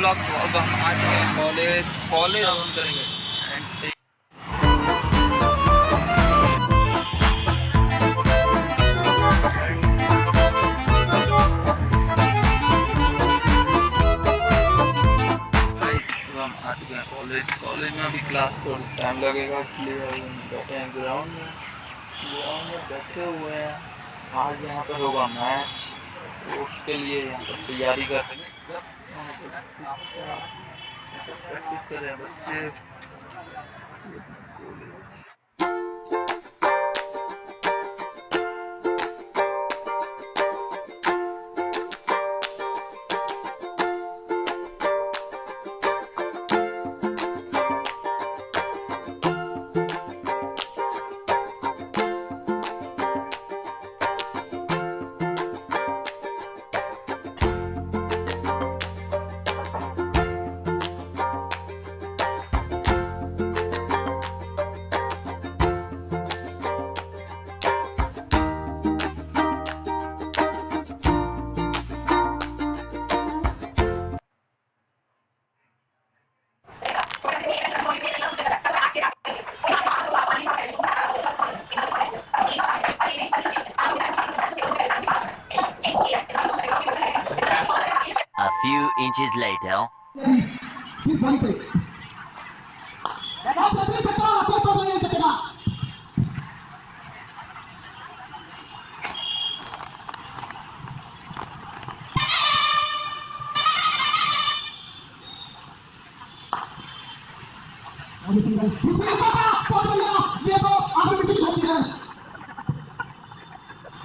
Vlog. अब हम आज कॉलेज ऑन करेंगे एंड हम आ चुके हैं कॉलेज में। अभी क्लास थोड़ा टाइम लगेगा, इसलिए हम बैठे हैं ग्राउंड में बैठे हुए हैं। आज यहाँ पर होगा मैच, तो उसके लिए यहाँ पर तैयारी कर रहे हैं। प्रैक्टिस कर रहे हैं बच्चे। A few inches later.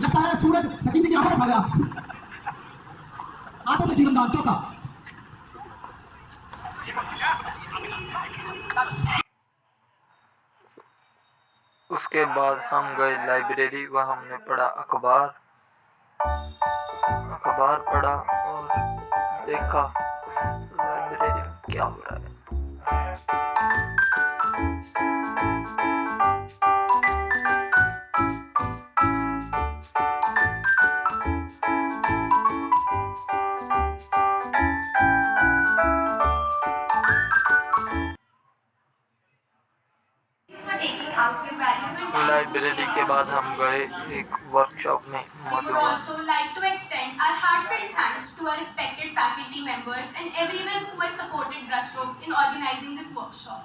लगता है सूरज सचिन जी की आंखों में खा गया। आंखों से जीवनदान चौका। उसके बाद हम गए लाइब्रेरी, वहाँ हमने पढ़ा अखबार पढ़ा और देखा लाइब्रेरी में क्या हो रहा है। लाइब्रेरी के बाद हम गए एक वर्कशॉप में We would also like to extend our heartfelt thanks to our respected faculty members and everyone who has supported Brushstrokes in organizing this workshop.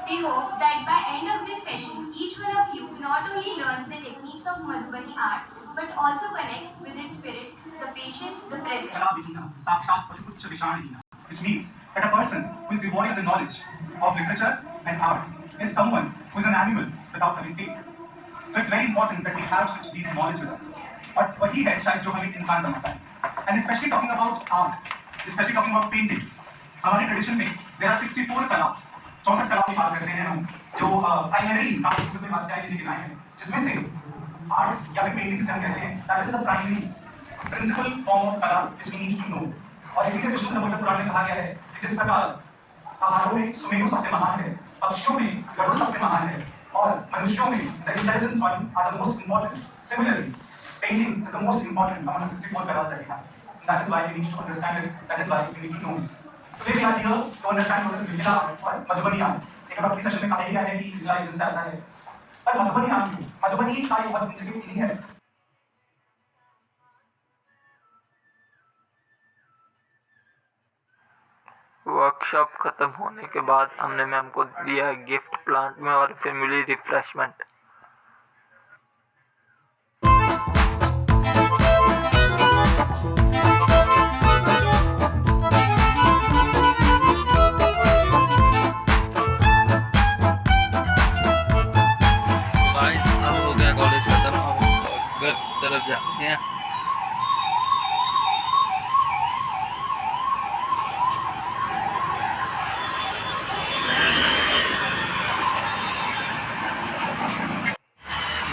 We hope that by end of this session, each one of you not only learns the techniques of Madhubani art, but also connects with its spirit, the patience, the presence. Which means that a person who is devoid of the knowledge of literature and art is someone who is an animal without having teeth. So it's very important that we have these knowledge with us. और वही है शायद जो हमें इंसान बनाता है. And especially talking about art, especially talking about paintings. हमारे ट्रेडिशन में there are 64 कला, 64 कला की बात करते हैं हम, जो प्राइमरी आप इसमें बात करें जी गिनाए हैं, जिसमें से आर्ट या फिर पेंटिंग जिसे हम कहते हैं, that is the primary principal form of कला which we need to know. और इसी से विष्णु नवोदय पुराण में कहा गया है कि जिस प्रकार आहारों में सुमेरु सबसे महान है, पक्षियों में गरुड़ सबसे महान है, और मनुष्यों में the intelligence are the most important. Similarly, painting is the most important among the 64 colors that we have. That is why we need to understand it. That is why we need to know it. Today we are here to understand what is Mithila art और Madhubani art. एक बार session में कहा गया है कि Mithila is that है, पर Madhubani art क्यों? मधुबनी का ये बहुत इंटरेस्टिंग चीज है. वर्कशॉप खत्म होने के बाद हमने मैम को दिया गिफ्ट प्लांट में और फिर मिली रिफ्रेशमेंट। गाइस अब हो गया कॉलेज खत्म, अब घर तरफ जाते हैं।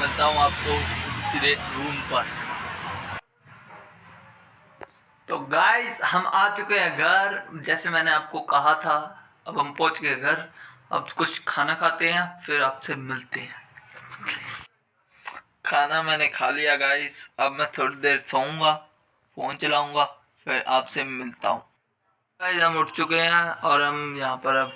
मिलता हूँ आपको सीधे रूम पर। तो गाइस हम आ चुके हैं घर, जैसे मैंने आपको कहा था। अब हम पहुंच गए घर, अब कुछ खाना खाते हैं फिर आपसे मिलते हैं। खाना मैंने खा लिया गाइस, अब मैं थोड़ी देर सोऊंगा, फ़ोन चलाऊंगा, फिर आपसे मिलता हूँ। गाइस हम उठ चुके हैं और हम यहाँ पर अब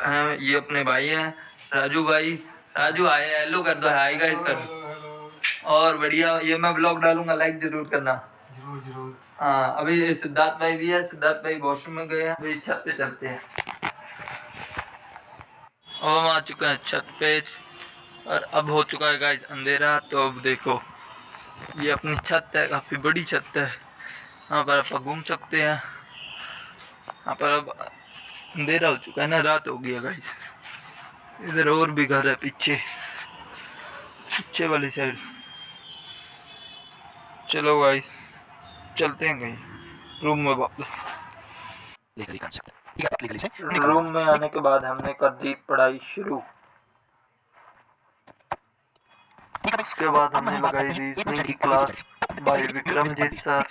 हैं, ये अपने भाई हैं राजू भाई। राजू आए, हेलो कर दो, हाय गाइस कर दो। और बढ़िया, ये मैं ब्लॉग डालूंगा, लाइक जरूर करना। जरूर। हाँ, अभी सिद्धार्थ भाई भी है, सिद्धार्थ भाई वॉशरूम में गए हैं, अभी छत पे चलते हैं। और हम आ चुके हैं छत पे और अब हो चुका है गाइस अंधेरा। तो अब देखो ये अपनी छत है, काफ़ी बड़ी छत है, यहाँ पर आप घूम सकते हैं। यहाँ पर अब अंधेरा हो चुका है ना, रात हो गई है गाइस। इधर और भी घर है पीछे वाली साइड। चलो गाइस चलते हैं कहीं रूम में वापस। रूम में आने के बाद हमने कर दी पढ़ाई शुरू। उसके बाद हमने लगाई रीजनिंग की क्लास बाय विक्रमजीत सर।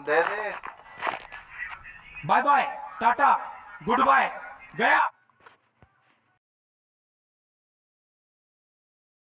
दे दे। बाय बाय, टाटा, गुड बाय, गया।